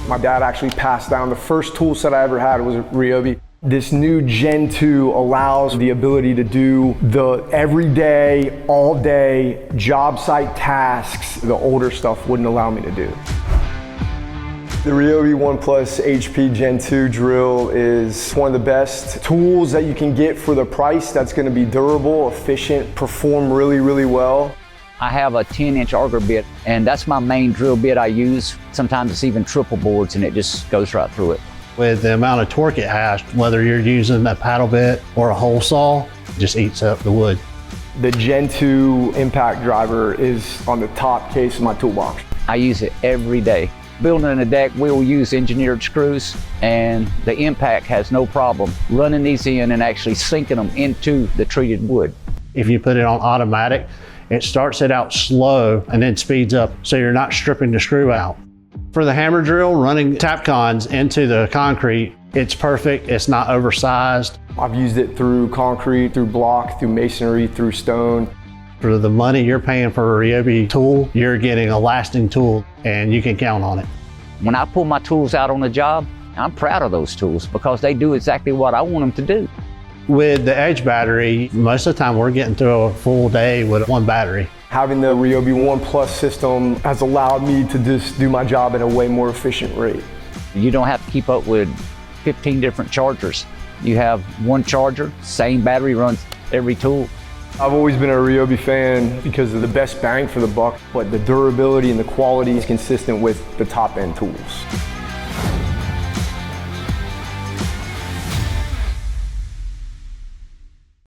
My dad actually passed down the first tool set I ever had was a Ryobi. This new Gen 2 allows the ability to do the everyday, all day job site tasks the older stuff wouldn't allow me to do. The Ryobi ONE HP Gen 2 drill is one of the best tools that you can get for the price. That's going to be durable, efficient, perform really, really well. I have a 10-inch auger bit, and that's my main drill bit I use. Sometimes it's even triple boards, and it just goes right through it. With the amount of torque it has, whether you're using a paddle bit or a hole saw, it just eats up the wood. The Gen 2 impact driver is on the top case of my toolbox. I use it every day. Building a deck, we'll use engineered screws, and the impact has no problem running these in and actually sinking them into the treated wood. If you put it on automatic, it starts it out slow and then speeds up, so you're not stripping the screw out. For the hammer drill, running Tapcons into the concrete, it's perfect, it's not oversized. I've used it through concrete, through block, through masonry, through stone. For the money you're paying for a Ryobi tool, you're getting a lasting tool, and you can count on it. When I pull my tools out on the job, I'm proud of those tools because they do exactly what I want them to do. With the Edge battery, most of the time we're getting through a full day with one battery. Having the Ryobi ONE system has allowed me to just do my job at a way more efficient rate. You don't have to keep up with 15 different chargers. You have one charger, same battery runs every tool. I've always been a Ryobi fan because of the best bang for the buck, but the durability and the quality is consistent with the top end tools.